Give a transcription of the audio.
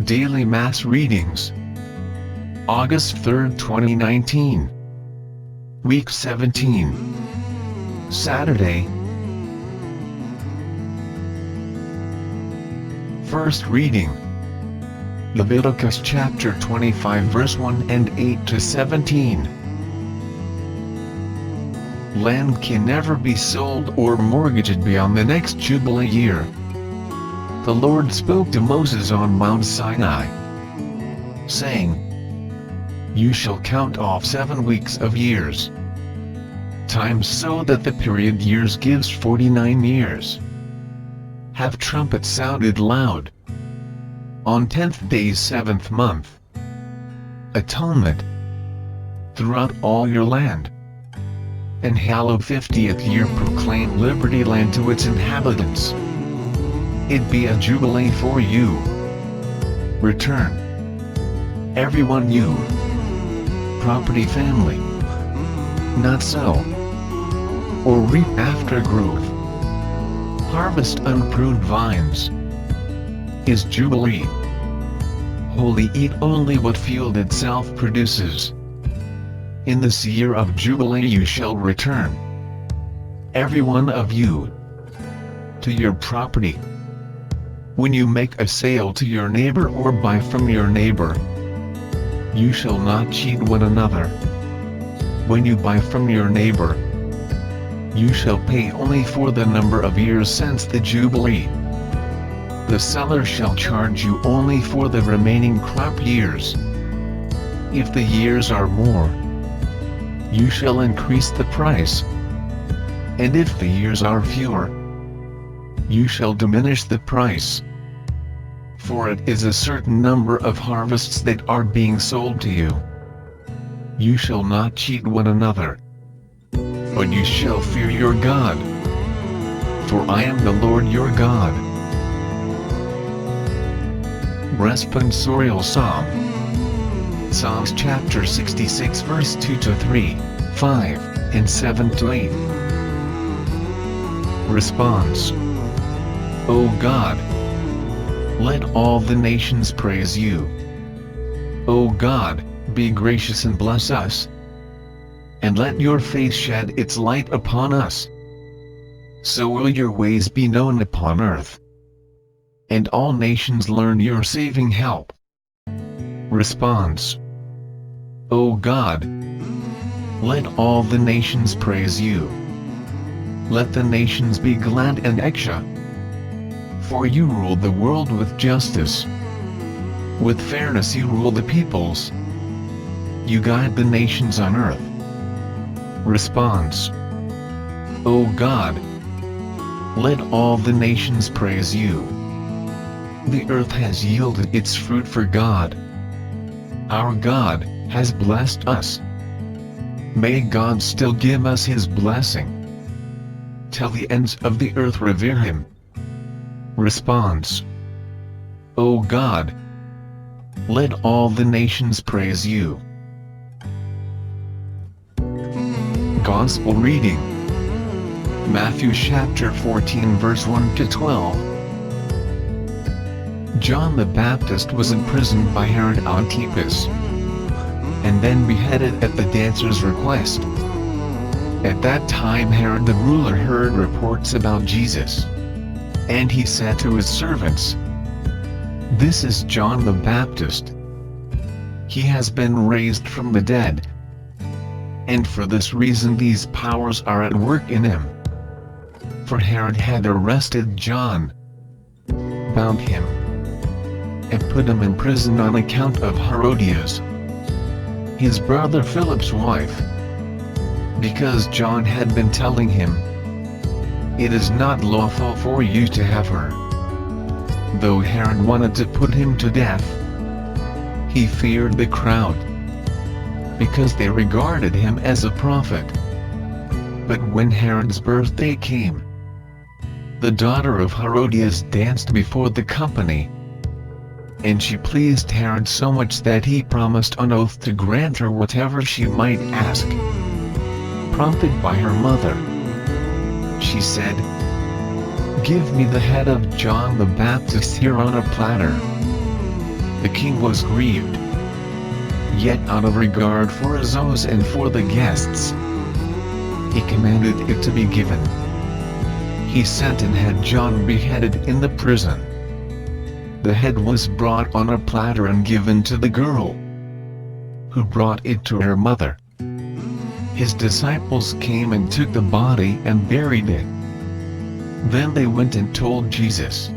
Daily Mass Readings. August 3, 2019. Week 17. Saturday. First reading. Leviticus chapter 25 verse 1 and 8 to 17. Land can never be sold or mortgaged beyond the next Jubilee year. The Lord spoke to Moses on Mount Sinai, saying, "You shall count off 7 weeks of years, times so that the period years gives 49 years. Have trumpets sounded loud. On 10th day 7th month, atonement, throughout all your land. And hallowed 50th year proclaim liberty land to its inhabitants. It be a jubilee for you. Return, everyone you, property family, not sow, or reap after growth. Harvest unpruned vines. Is jubilee. Holy, eat only what field itself produces. In this year of jubilee you shall return, every one of you, to your property. When you make a sale to your neighbor or buy from your neighbor, you shall not cheat one another. When you buy from your neighbor, you shall pay only for the number of years since the Jubilee. The seller shall charge you only for the remaining crop years. If the years are more, you shall increase the price. And if the years are fewer, you shall diminish the price. For it is a certain number of harvests that are being sold to you. You shall not cheat one another, but you shall fear your God. For I am the Lord your God. Responsorial Psalm. Psalms chapter 66 verse 2 to 3, 5, and 7 to 8. Response. O God, let all the nations praise you. O God, be gracious and bless us, and let your face shed its light upon us. So will your ways be known upon earth, and all nations learn your saving help. Response. O God, let all the nations praise you. Let the nations be glad and exult. For you rule the world with justice. With fairness you rule the peoples. You guide the nations on earth. Response. O God, let all the nations praise you. The earth has yielded its fruit for God. Our God has blessed us. May God still give us his blessing. Till the ends of the earth revere him. Response. O God, let all the nations praise you. Gospel reading. Matthew chapter 14 verse 1 to 12. John the Baptist was imprisoned by Herod Antipas, and then beheaded at the dancer's request. At that time Herod the ruler heard reports about Jesus, and he said to his servants, "This is John the Baptist. He has been raised from the dead, and for this reason these powers are at work in him." For Herod had arrested John, bound him, and put him in prison on account of Herodias, his brother Philip's wife, because John had been telling him, "It is not lawful for you to have her." Though Herod wanted to put him to death, he feared the crowd, because they regarded him as a prophet. But when Herod's birthday came, the daughter of Herodias danced before the company, and she pleased Herod so much that he promised on oath to grant her whatever she might ask. Prompted by her mother, she said, "Give me the head of John the Baptist here on a platter." The king was grieved. Yet out of regard for his host and for the guests, he commanded it to be given. He sent and had John beheaded in the prison. The head was brought on a platter and given to the girl, who brought it to her mother. His disciples came and took the body and buried it. Then they went and told Jesus.